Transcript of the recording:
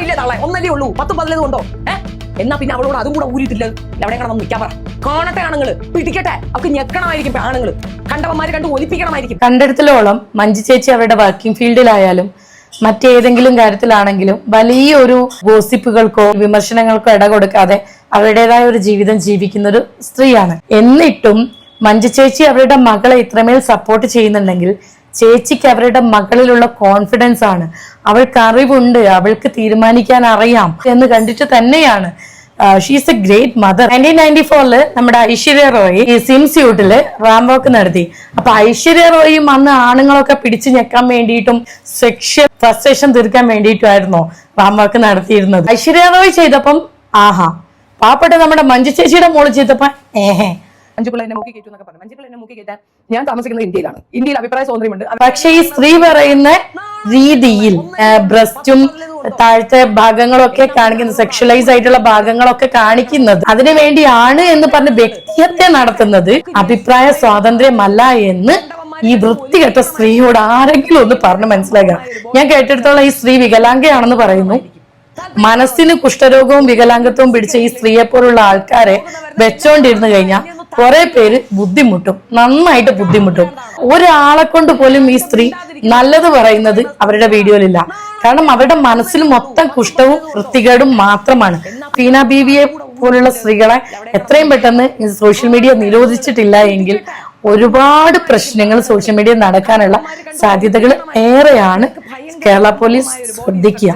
ഒന്നുമില്ലേ തള്ളേ, ഒന്നല്ലേ ഉള്ളൂ, 10-15 ഉണ്ടോ? എന്നാ പിന്നെ അവളോട് അതും കൂടെ ഊരിട്ടില്ല, എവിടെ കാണാൻ നിൽക്കാൻ പറ. കാണട്ടെ ആണുങ്ങള്, പിടിക്കട്ടെ, അവർക്ക് ഞെക്കണമായിരിക്കും ആണുങ്ങള്, കണ്ടവന്മാര് കണ്ട് ഒലിപ്പിക്കണമായിരിക്കും. കണ്ടെടുത്തോളം മഞ്ജു ചേച്ചി അവരുടെ വർക്കിംഗ് ഫീൽഡിലായാലും മറ്റേതെങ്കിലും കാര്യത്തിലാണെങ്കിലും വലിയൊരു ഗോസിപ്പുകൾക്കോ വിമർശനങ്ങൾക്കോ ഇട കൊടുക്കാതെ അവരുടേതായ ഒരു ജീവിതം ജീവിക്കുന്ന ഒരു സ്ത്രീയാണ്. എന്നിട്ടും മഞ്ജു ചേച്ചി അവരുടെ മകളെ ഇത്രമേൽ സപ്പോർട്ട് ചെയ്യുന്നുണ്ടെങ്കിൽ ചേച്ചിക്ക് അവരുടെ മകളിലുള്ള കോൺഫിഡൻസ് ആണ്, അവൾക്ക് അറിവുണ്ട്, അവൾക്ക് തീരുമാനിക്കാൻ അറിയാം എന്ന് കണ്ടിട്ട് തന്നെയാണ്. She's A great mother. 1994 നമ്മുടെ ഐശ്വര്യ റോയ് ഈ സ്യൂട്ടില് റാം വാക്ക് നടത്തി. അപ്പൊ ഐശ്വര്യ റോയും അന്ന് ആണുങ്ങളൊക്കെ പിടിച്ചു ഞെക്കാൻ വേണ്ടിയിട്ടും സെക്ഷൽ ഫ്രസ്ട്രേഷൻ തീർക്കാൻ വേണ്ടിയിട്ടുമായിരുന്നോ റാം വാക്ക് നടത്തിയിരുന്നത്? ഐശ്വര്യ റോയ് ചെയ്തപ്പം ആഹാ, പാവപ്പെട്ട നമ്മുടെ മഞ്ജു ചേച്ചിയുടെ മോള് ചെയ്തപ്പോ ഏഹേ. മഞ്ജുപിള്ള എന്നെ മൂക്കി കയറ്റും എന്നൊക്കെ പറഞ്ഞു. മഞ്ജുപിള്ള എന്നെ മൂക്കി കയറ്റാൻ ഞാൻ താമസിക്കുന്നത് ഇന്ത്യയിലാണ്. ഇന്ത്യയിൽ അഭിപ്രായ സ്വാതന്ത്ര്യമുണ്ട്. പക്ഷെ ഈ സ്ത്രീ പറയുന്ന രീതിയിൽ ബ്രസ്റ്റും താഴത്തെ ഭാഗങ്ങളൊക്കെ കാണിക്കുന്നത്, സെക്ഷലൈസ് ആയിട്ടുള്ള ഭാഗങ്ങളൊക്കെ കാണിക്കുന്നത് അതിനു വേണ്ടിയാണ് എന്ന് പറഞ്ഞ് വ്യക്തിഹത്യ നടത്തുന്നത് അഭിപ്രായ സ്വാതന്ത്ര്യമല്ല എന്ന് ഈ വൃത്തികെട്ട സ്ത്രീയോട് ആരെങ്കിലും ഒന്ന് പറഞ്ഞ് മനസ്സിലാക്കുക. ഞാൻ കേട്ടിടത്തോളം ഈ സ്ത്രീ വികലാംഗയാണെന്ന് പറയുന്നു. മനസ്സിന് കുഷ്ഠരോഗവും വികലാംഗത്വവും പിടിച്ച ഈ സ്ത്രീയെ പോലുള്ള ആൾക്കാരെ വെച്ചോണ്ടിരുന്നു കഴിഞ്ഞാൽ കുറെ പേര് ബുദ്ധിമുട്ടും, നന്നായിട്ട് ബുദ്ധിമുട്ടും. ഒരാളെ കൊണ്ട് പോലും ഈ സ്ത്രീ നല്ലത് പറയുന്നത് അവരുടെ വീഡിയോയിലില്ല. കാരണം അവരുടെ മനസ്സിൽ മൊത്തം കുഷ്ഠവും വൃത്തികേടും മാത്രമാണ്. ഫീന ബീവിയെ പോലുള്ള സ്ത്രീകളെ എത്രയും പെട്ടെന്ന് സോഷ്യൽ മീഡിയ നിരോധിച്ചിട്ടില്ല എങ്കിൽ ഒരുപാട് പ്രശ്നങ്ങൾ സോഷ്യൽ മീഡിയ നടക്കാനുള്ള സാധ്യതകൾ ഏറെയാണ്. കേരള പോലീസ് ശ്രദ്ധിക്കുക.